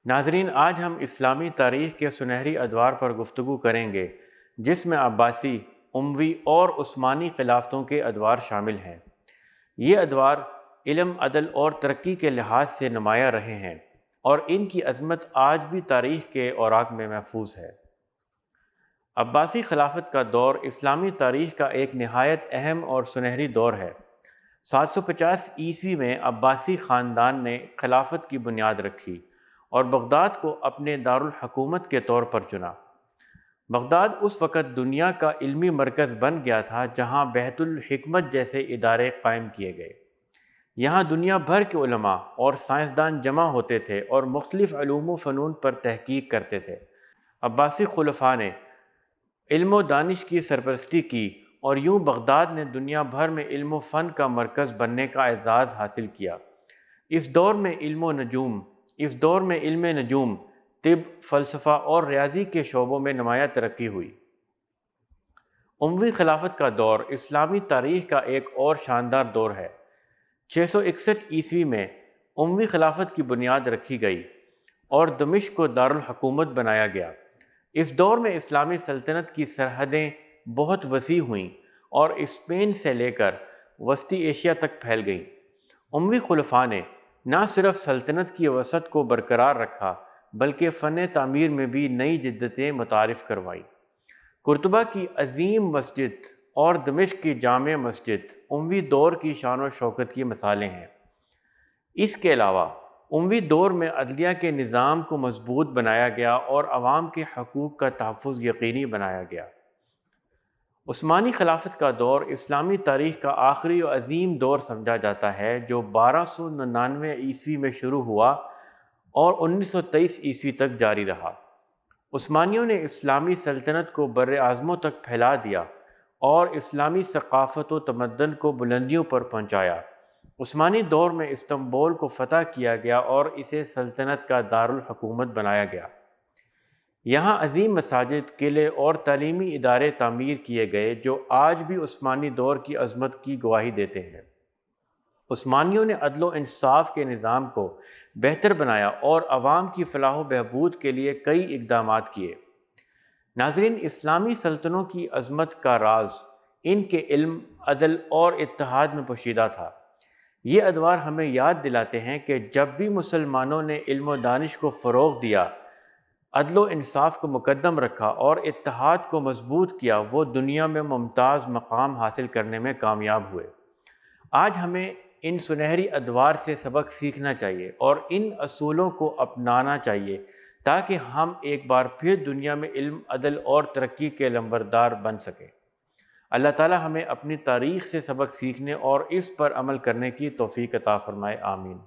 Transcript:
ناظرین، آج ہم اسلامی تاریخ کے سنہری ادوار پر گفتگو کریں گے جس میں عباسی، اموی اور عثمانی خلافتوں کے ادوار شامل ہیں۔ یہ ادوار علم، عدل اور ترقی کے لحاظ سے نمایاں رہے ہیں اور ان کی عظمت آج بھی تاریخ کے اوراق میں محفوظ ہے۔ عباسی خلافت کا دور اسلامی تاریخ کا ایک نہایت اہم اور سنہری دور ہے۔ 750 میں عباسی خاندان نے خلافت کی بنیاد رکھی اور بغداد کو اپنے دارالحکومت کے طور پر چنا۔ بغداد اس وقت دنیا کا علمی مرکز بن گیا تھا جہاں بیت الحکمت جیسے ادارے قائم کیے گئے۔ یہاں دنیا بھر کے علماء اور سائنسدان جمع ہوتے تھے اور مختلف علوم و فنون پر تحقیق کرتے تھے۔ عباسی خلفاء نے علم و دانش کی سرپرستی کی اور یوں بغداد نے دنیا بھر میں علم و فن کا مرکز بننے کا اعزاز حاصل کیا۔ اس دور میں علم نجوم، طب، فلسفہ اور ریاضی کے شعبوں میں نمایاں ترقی ہوئی۔ اموی خلافت کا دور اسلامی تاریخ کا ایک اور شاندار دور ہے۔ 661 میں اموی خلافت کی بنیاد رکھی گئی اور دمشق کو دارالحکومت بنایا گیا۔ اس دور میں اسلامی سلطنت کی سرحدیں بہت وسیع ہوئیں اور اسپین سے لے کر وسطی ایشیا تک پھیل گئیں۔ اموی خلفاء نے نہ صرف سلطنت کی وسعت کو برقرار رکھا بلکہ فن تعمیر میں بھی نئی جدتیں متعارف کروائیں۔ قرطبہ کی عظیم مسجد اور دمشق کی جامع مسجد اموی دور کی شان و شوکت کی مثالیں ہیں۔ اس کے علاوہ اموی دور میں عدلیہ کے نظام کو مضبوط بنایا گیا اور عوام کے حقوق کا تحفظ یقینی بنایا گیا۔ عثمانی خلافت کا دور اسلامی تاریخ کا آخری و عظیم دور سمجھا جاتا ہے جو 1299 میں شروع ہوا اور 1923 تک جاری رہا۔ عثمانیوں نے اسلامی سلطنت کو بر اعظموں تک پھیلا دیا اور اسلامی ثقافت و تمدن کو بلندیوں پر پہنچایا۔ عثمانی دور میں استنبول کو فتح کیا گیا اور اسے سلطنت کا دارالحکومت بنایا گیا۔ یہاں عظیم مساجد، قلعے اور تعلیمی ادارے تعمیر کیے گئے جو آج بھی عثمانی دور کی عظمت کی گواہی دیتے ہیں۔ عثمانیوں نے عدل و انصاف کے نظام کو بہتر بنایا اور عوام کی فلاح و بہبود کے لیے کئی اقدامات کیے۔ ناظرین، اسلامی سلطنتوں کی عظمت کا راز ان کے علم، عدل اور اتحاد میں پوشیدہ تھا۔ یہ ادوار ہمیں یاد دلاتے ہیں کہ جب بھی مسلمانوں نے علم و دانش کو فروغ دیا، عدل و انصاف کو مقدم رکھا اور اتحاد کو مضبوط کیا، وہ دنیا میں ممتاز مقام حاصل کرنے میں کامیاب ہوئے۔ آج ہمیں ان سنہری ادوار سے سبق سیکھنا چاہیے اور ان اصولوں کو اپنانا چاہیے تاکہ ہم ایک بار پھر دنیا میں علم، عدل اور ترقی کے لمبردار بن سکیں۔ اللہ تعالیٰ ہمیں اپنی تاریخ سے سبق سیکھنے اور اس پر عمل کرنے کی توفیق عطا فرمائے، آمین۔